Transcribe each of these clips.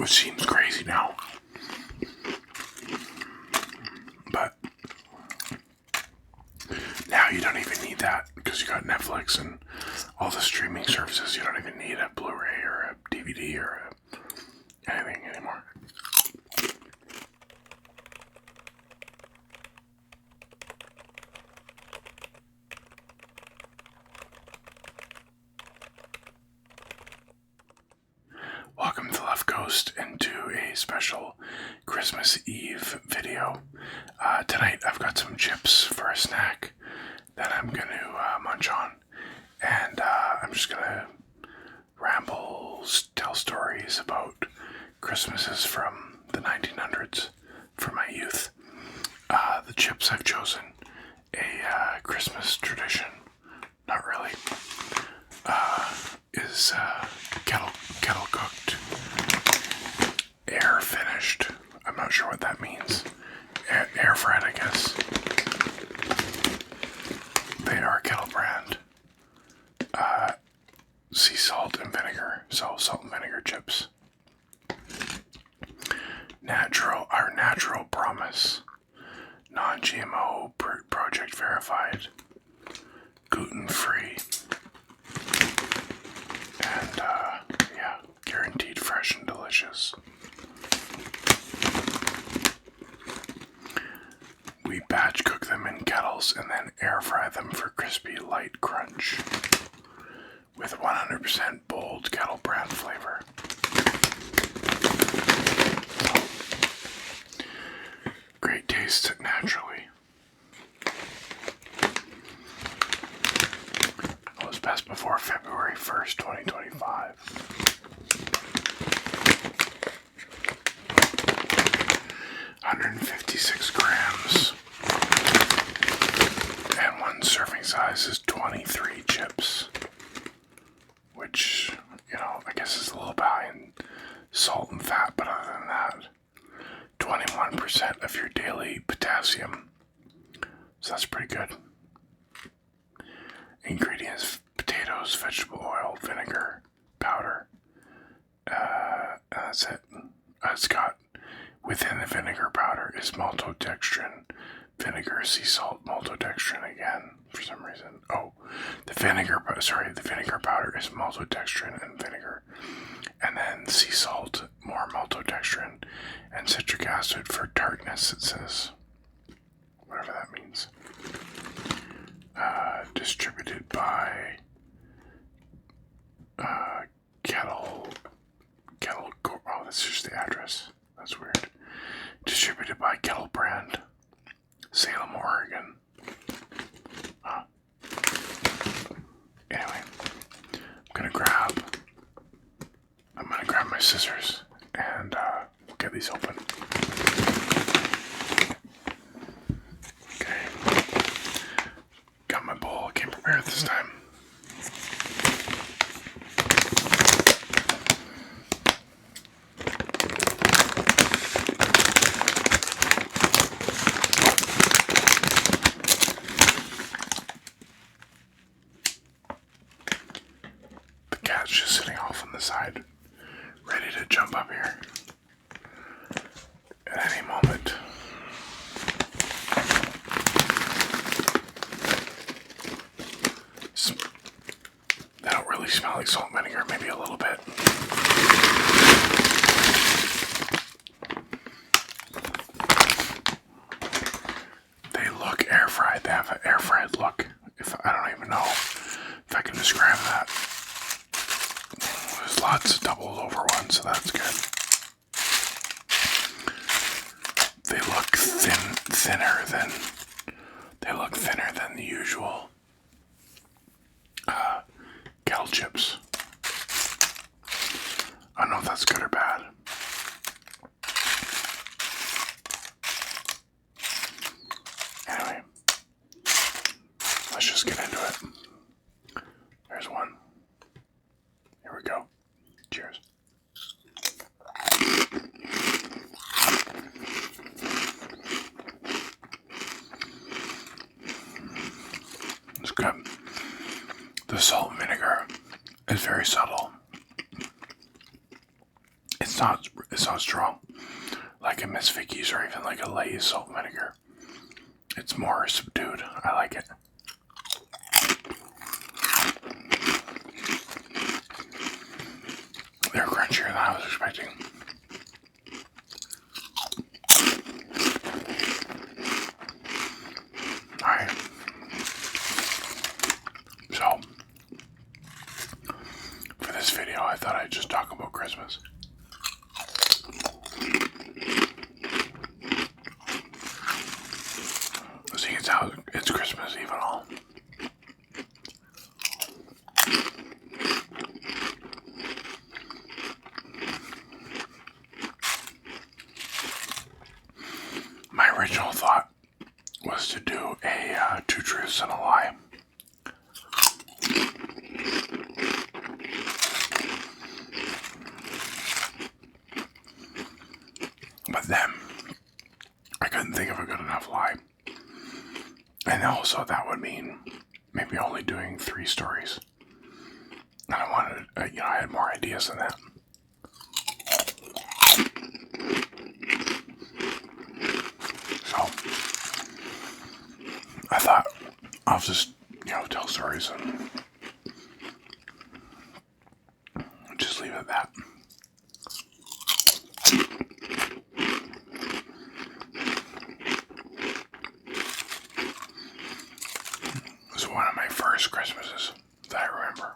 which seems crazy now. But now you don't even need that because you got Netflix and all the streaming services. You don't even need a Blu-ray or a DVD or anything anymore. Welcome to Left Coast into a special Christmas Eve video. Tonight I've got some chips for a snack that I'm going to munch on. And I'm just going to ramble, tell stories about Christmases from the 1900s for my youth. The chips I've chosen, a Christmas tradition, not really, is kettle cooked, air finished. I'm not sure what that means. Air fried, I guess. They are kettle brand. Sea salt and vinegar, salt and vinegar chips. Our natural promise. Non-GMO, project verified. Gluten-free. And, guaranteed fresh and delicious. We batch cook them in kettles and then air fry them for crispy, light crunch with 100% bold kettle brand flavor. Great taste naturally. It was best before February 1st, 2025. 156 grams. And one serving size is 23 chips. Which, I guess is a little bit high in salt and fat, but other than that, 21% of your daily potassium. So that's pretty good. Ingredients: potatoes, vegetable oil, vinegar, powder. And that's it. It's got, within the vinegar powder is maltodextrin, vinegar, sea salt, maltodextrin again, for some reason. Oh, the vinegar powder is maltodextrin and vinegar. And then sea salt, more maltodextrin, and citric acid for tartness, it says. Whatever that means. Distributed by Kettle. Oh, that's just the address. That's weird. Distributed by Kettle Brand, Salem, Oregon. Anyway, I'm gonna grab my scissors and we'll get these open. Okay. Got my bowl. Came prepared this time. Just sitting off on the side, ready to jump up here at any moment. They don't really smell like salt and vinegar, maybe a little bit. They look air fried. They have an air fried look. I don't even know if I can describe that. There's lots of doubled over ones, so that's good. They look thinner than the usual kettle chips. I don't know if that's good or bad. Anyway, let's just get into it. There's one. Here we go. Cheers. It's good. The salt and vinegar is very subtle. It's It's not strong like a Miss Vicky's or even like a Lay's salt and vinegar. It's more subdued. I like it. They're crunchier than I was expecting. Alright. So, for this video, I thought I'd just talk about Christmas. Seeing as how it's Christmas Eve and all. My original thought was to do a 2 truths and a lie. But then, I couldn't think of a good enough lie. And also that would mean maybe only doing 3 stories. And I wanted, I had more ideas than that. So, I thought I'll just, tell stories and just leave it at that. It was one of my first Christmases that I remember.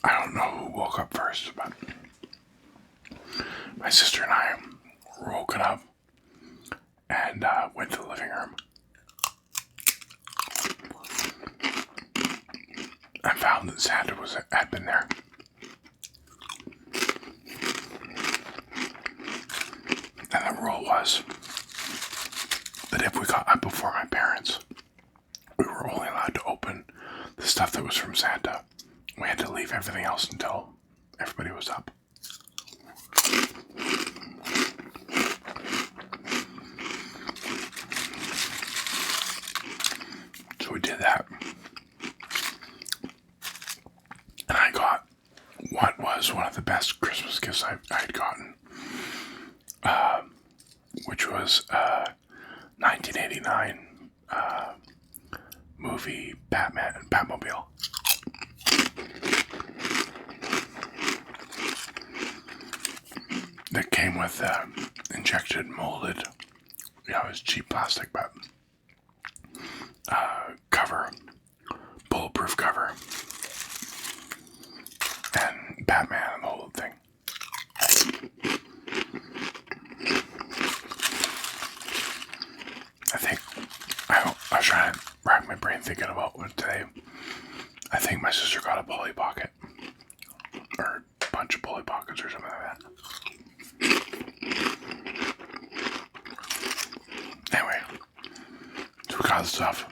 I don't know who woke up first, but my sister and I were woken up and went to the living room and found that Santa had been there. And the rule was that if we got up before my parents, we were only allowed to open the stuff that was from Santa. We had to leave everything else until everybody was up. So we did that. And I got what was one of the best Christmas gifts I had gotten. Which was 1989 movie Batmobile. That came with injected molded, it was cheap plastic, but cover, bulletproof cover, and Batman and the whole thing. I think I was trying to rack my brain thinking about what today. I think my sister got a Polly Pocket, or a bunch of Polly Pockets, or something like that. Anyway, so we got the stuff.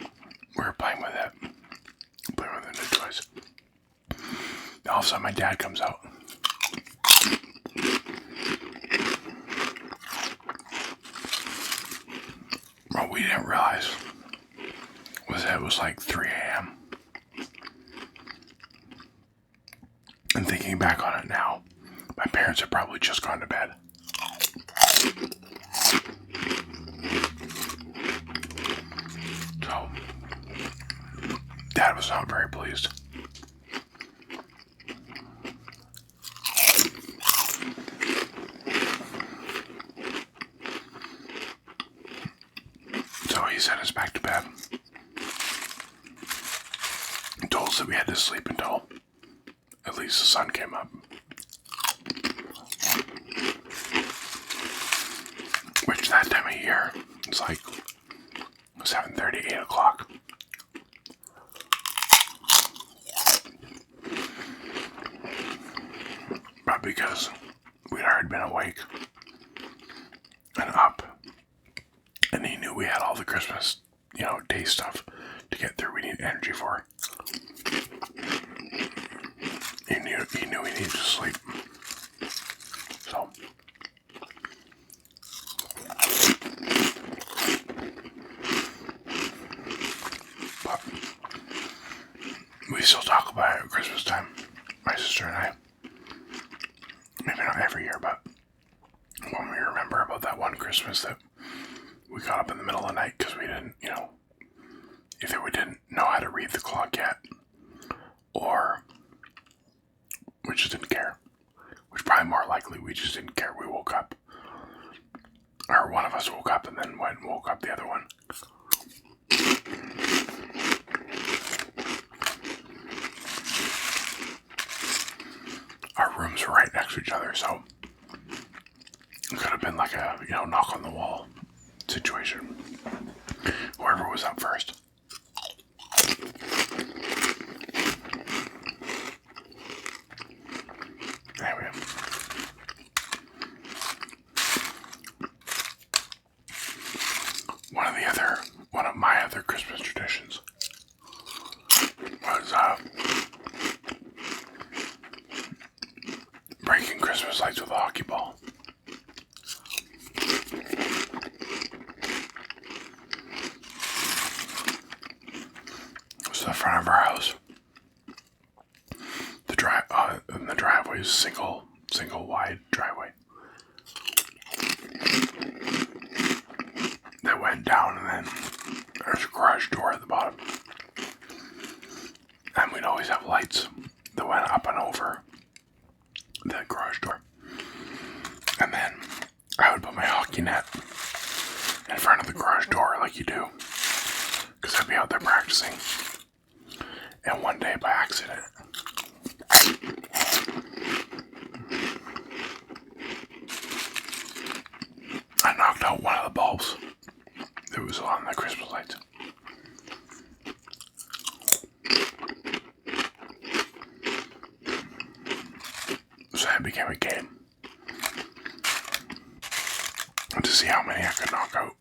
We were playing with it, playing with the new toys. Then all of a sudden, my dad comes out. What we didn't realize was that it was like 3 a.m. And thinking back on it now, my parents had probably just gone to bed. So, Dad was not very pleased. So he sent us back to bed. He told us that we had to sleep until at least the sun came up. Which that time of year, it's like 7:30, 8 o'clock. But because we'd already been awake and up, and he knew we had all the Christmas, day stuff to get through, we needed energy for. He knew we needed to sleep. So, but We still talk about it at Christmas time, my sister and I. Maybe not every year, but when we remember about that one Christmas that we got up in the middle of the night because we didn't, either we didn't know how to read the clock yet, or we just didn't care. Which probably more likely we just didn't care. We woke up, or one of us woke up and then went and woke up the other one. Our rooms were right next to each other, so it could have been like a, knock on the wall situation. Whoever was up first. Anyway. One of my other Christmas traditions was breaking Christmas lights with a hockey ball. So the front of our house, the driveway is single wide driveway that went down, and then there's a garage door at the bottom, and we'd always have lights that went up and over the garage door. And then I would put my hockey net in front of the garage door like you do, because I'd be out there practicing. And one day by accident, I knocked out one of the bulbs that was on the Christmas lights. So it became a game to see how many I could knock out.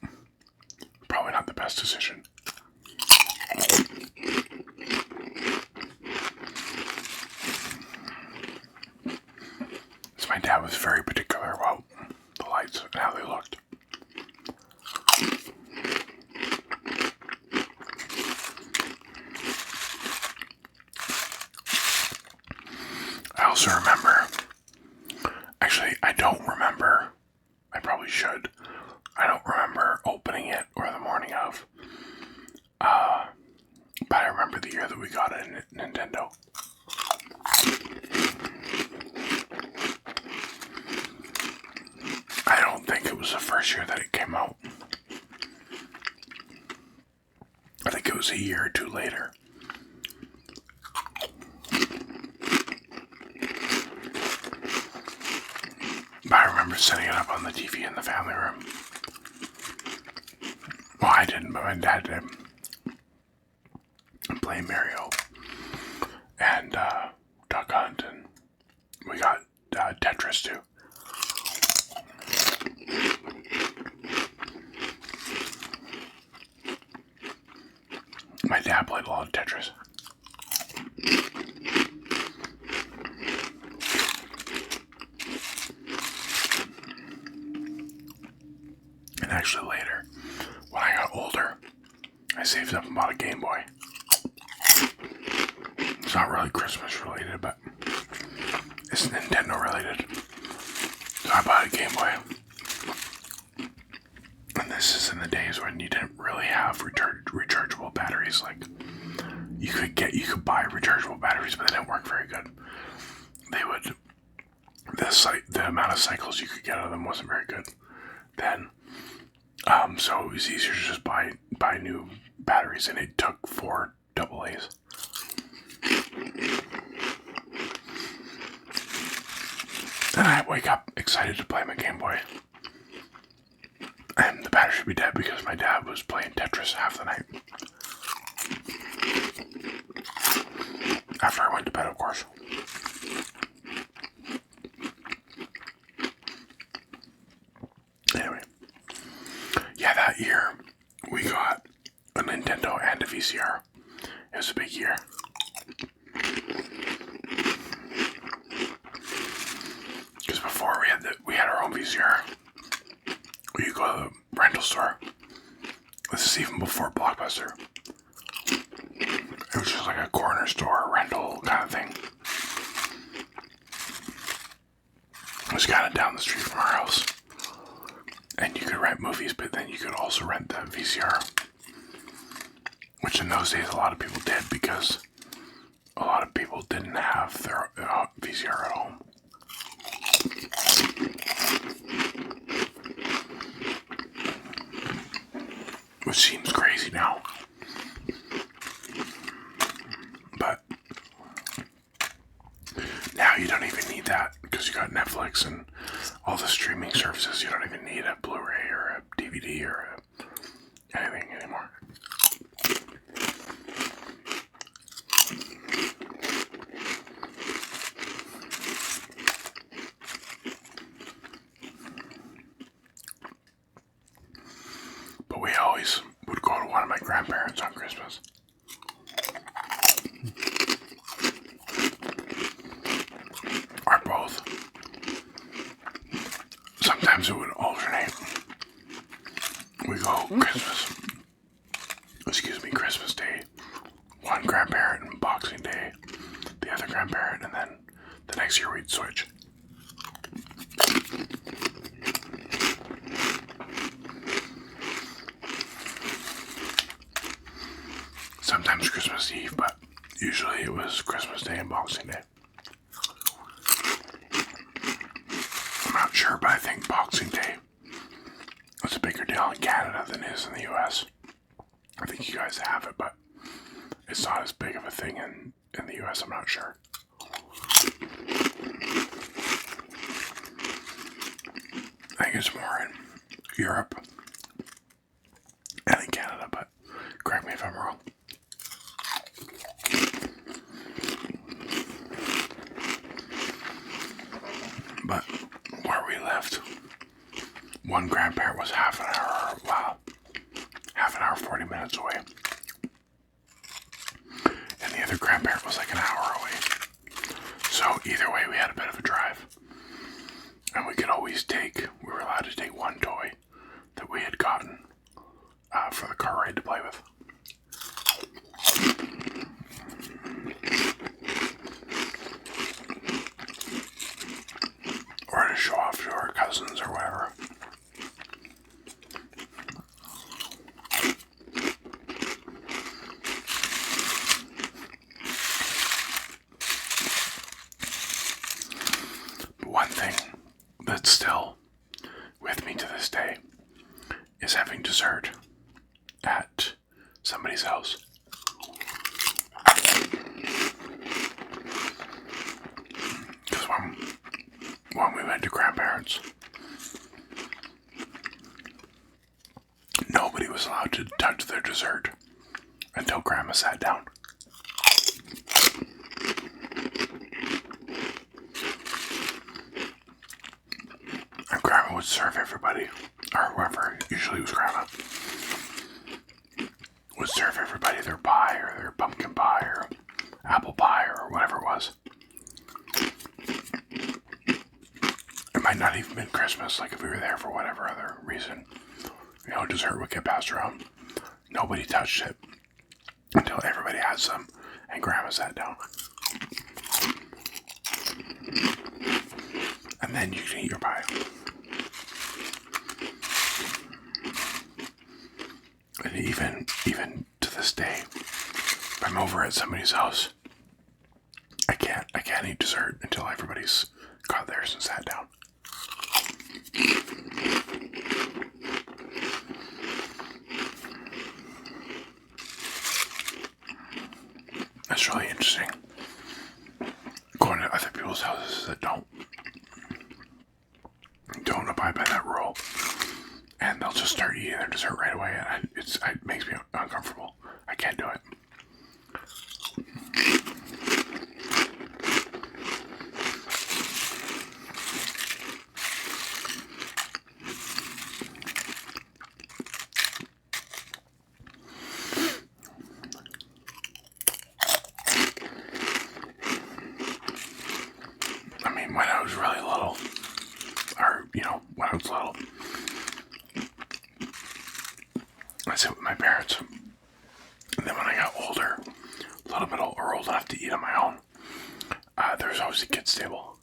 Probably not the best decision. So my dad was very particular about the lights and how they looked. I also remember, actually I don't remember, I probably should, I don't remember opening it or the morning of, but I remember the year that we got a Nintendo. I don't think it was the first year that it came out. I think it was a year or two later. But I remember setting it up on the TV in the family room. Well, I didn't, but my dad did. And playing Mario and Duck Hunt, and we got Tetris too. My dad played a lot of Tetris. And actually later, when I got older, I saved up and bought a Game Boy. It's not really Christmas related, but it's Nintendo related. So I bought a Game Boy. And this is in the days when you didn't really have rechargeable batteries. Like, you could buy rechargeable batteries, but they didn't work very good. The amount of cycles you could get out of them wasn't very good then. So it was easier to just buy new batteries, and it took 4 AA's. And I wake up excited to play my Game Boy. And the battery should be dead because my dad was playing Tetris half the night. After I went to bed, of course. Anyway. Yeah, that year we got a Nintendo and a VCR. It was a big year. Because before we had our own VCR. We could go to the rental store. This is even before Blockbuster. And was just like a corner store rental kind of thing. It was kind of down the street from our house. And you could rent movies, but then you could also rent the VCR. Which in those days a lot of people did because a lot of people didn't have their VCR at home. Which seems crazy now. But now you don't even need that because you got Netflix and all the streaming services. You don't even need a Blu-ray or a DVD or anything anymore. But we always would go to one of my grandparents on Christmas. Or both. Sometimes it would alternate. We go Christmas Day, one grandparent, and Boxing Day, the other grandparent, and then the next year we'd switch. Sometimes Christmas Eve, but usually it was Christmas Day and Boxing Day. I'm not sure, but I think Boxing Day is a bigger deal in Canada than it is in the US. I think you guys have it, but it's not as big of a thing in the US, I'm not sure. I think it's more in Europe and in Canada, but correct me if I'm wrong. But where we lived, one grandparent was half an hour, 40 minutes away. And the other grandparent was like an hour away. So either way, we had a bit of a drive. And we were allowed to take one toy that we had gotten for the car ride to play with. Or to show off to our cousins or whatever. But one thing that's still with me to this day is having dessert at somebody's house. Because when we went to grandparents, nobody was allowed to touch their dessert until Grandma sat down. And Grandma would serve everybody, or whoever, usually it was Grandma, would serve everybody their pie or their pumpkin pie or apple pie or whatever it was. It might not even been Christmas, like if we were there for whatever other reason. Dessert would get passed around. Nobody touched it until everybody had some and Grandma sat down. And then you can eat your pie. And even to this day, if I'm over at somebody's house, I can't eat dessert until everybody's got theirs and sat down. That's really interesting. Going to other people's houses that don't abide by that rule, and they'll just start eating their dessert right away, and it makes me uncomfortable. I can't do it. When I was really little, or, when I was little, I'd sit with my parents. And then when I got older, a eat on my own, there was always a kids' table.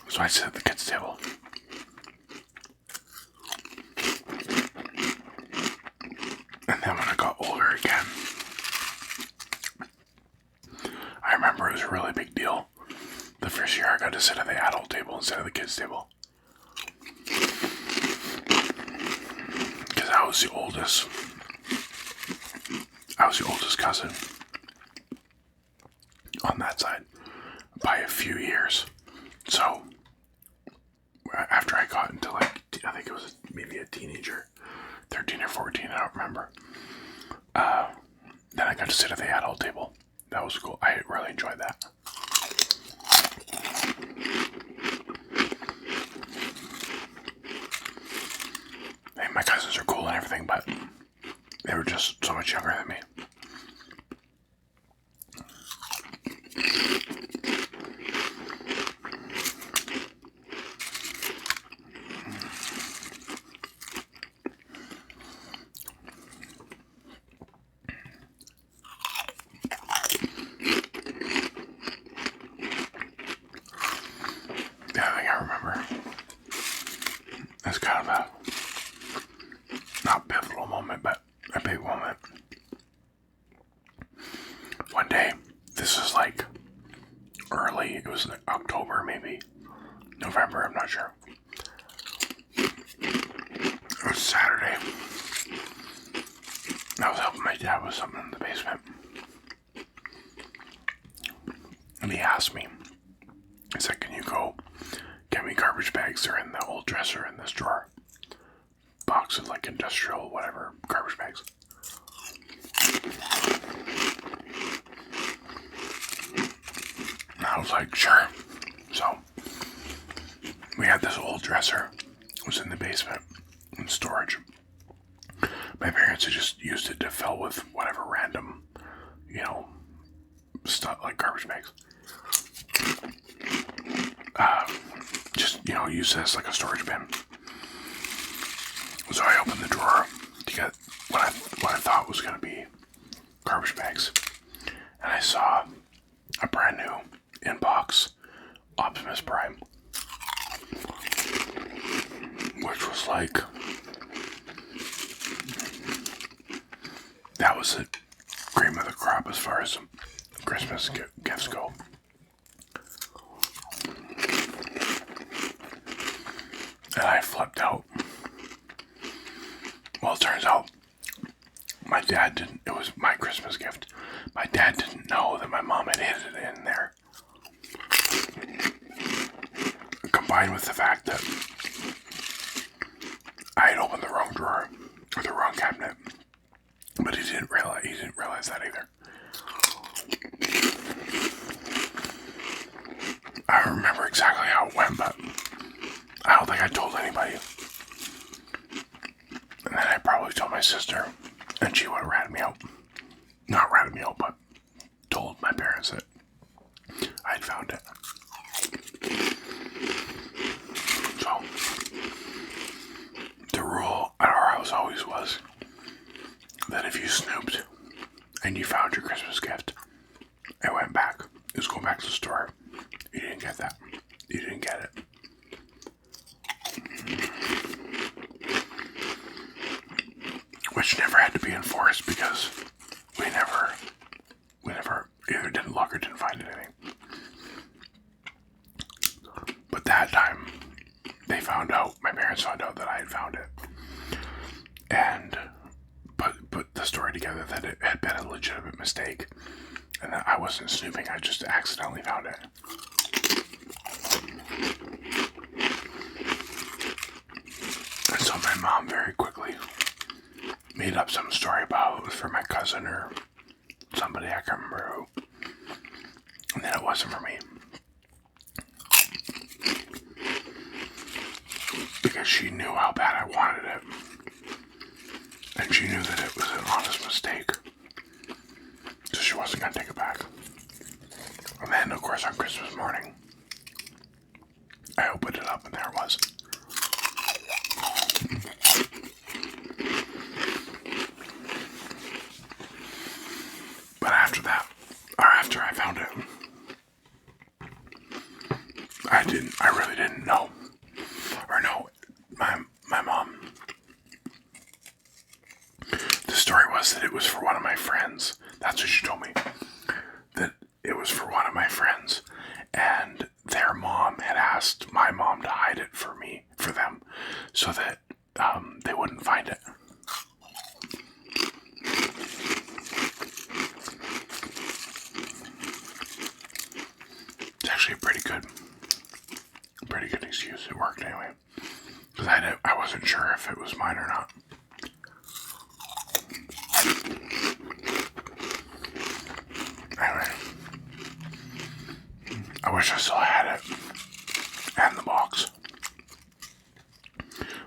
So I sit at the kids' table. And then when I got older again, I remember it was a really big deal. The first year I got to sit at the adult table instead of the kids' table. Because I was the oldest. I was the oldest cousin on that side by a few years. So after I got into like, I think it was maybe a teenager, 13 or 14, I don't remember. Then I got to sit at the adult table. That was cool. I really enjoyed that. Hey, my cousins are cool and everything, but they were just so much younger than me. The other thing I remember is kind of a not pivotal moment, but a big moment. One day, this is like early, it was like October maybe, November, I'm not sure. It was Saturday. I was helping my dad with something in the basement. And he asked me, he said, can you go get me garbage bags? They're in the old dresser in this drawer. Box of like industrial, whatever, garbage bags. And I was like, sure. So, we had this old dresser. It was in the basement in storage. My parents had just used it to fill with whatever random, stuff like garbage bags. Use this like a storage bin. So I opened the drawer to get what I thought was going to be garbage bags. And I saw a brand new in-box Optimus Prime. Which was like, that was the cream of the crop as far as Christmas gifts go. And I flipped out. Well, it turns out my dad didn't, it was my Christmas gift. My dad didn't know that my mom had hid it in there. Combined with the fact that I had opened the wrong drawer or the wrong cabinet. But he didn't realize that either. I don't remember exactly how it went, but I don't think I told anybody. And then I probably told my sister, and she would have ratted me out. Not ratted me out, but told my parents that I'd found it. So, the rule at our house always was that if you snooped and you found your Christmas gift and went back, it was going back to the store. You didn't get that. You didn't get it. Which never had to be enforced because we never either didn't look or didn't find anything. But that time, my parents found out that I had found it. And put the story together that it had been a legitimate mistake. And that I wasn't snooping, I just accidentally found it. And so my mom very quickly made up some story about it was for my cousin or somebody, I can't remember who. And then it wasn't for me. Because she knew how bad I wanted it. And she knew that it was an honest mistake. So she wasn't going to take it back. And then, of course, on Christmas morning, I opened it up and there it was. But No. Or no, my mom. The story was that it was for one of my friends. That's what she told me. That it was for one of my friends. And their mom had asked my mom to hide it for them, so that they wouldn't find it. It's actually a pretty good excuse. It worked anyway, because I wasn't sure if it was mine or not. Anyway, I wish I still had it and the box,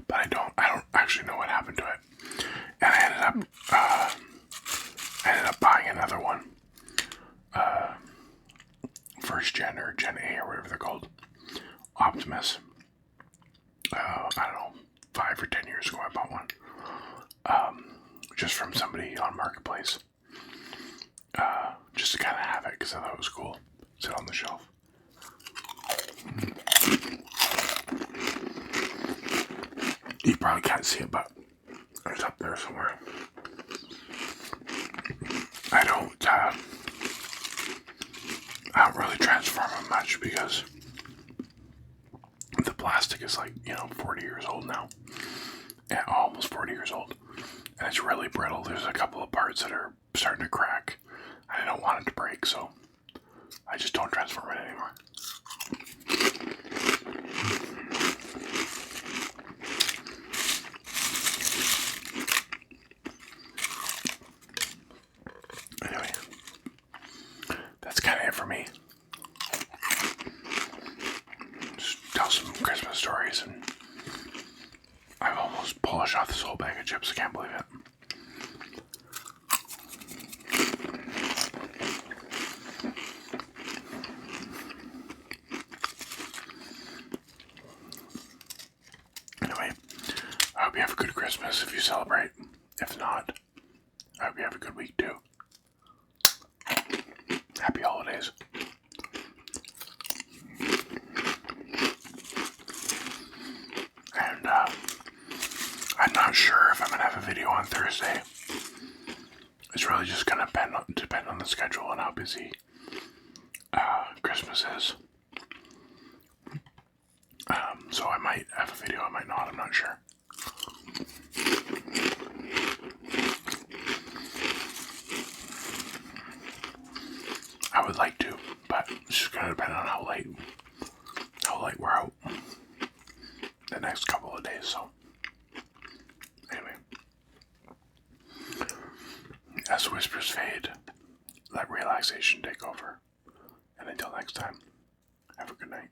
but I don't actually know what happened to it. And I ended up buying another one, first gen or Gen A or whatever they're called, Optimus. I don't know, 5 or 10 years ago I bought one, just from somebody on Marketplace, just to kind of have it because I thought it was cool. Sit on the shelf. You probably can't see it, but it's up there somewhere. I don't really transform them much because the plastic is 40 years old now. Yeah, almost 40 years old. And it's really brittle. There's a couple of parts that are starting to crack. I don't want it to break, so I just don't transform it anymore. Anyway, that's kind of it for me. Just tell some Christmas stories, and I've almost polished off this whole bag of chips. I can't believe it. Anyway, I hope you have a good Christmas if you celebrate. If not, I hope you have a good week too. Happy holidays. And I'm not sure if I'm going to have a video on Thursday. It's really just going to depend on the schedule and how busy Christmas is. So I might have a video, I might not, I'm not sure. I would like to, but it's just going to depend on how late we're out the next couple of days, so anyway. As whispers fade, let relaxation take over. And until next time, have a good night.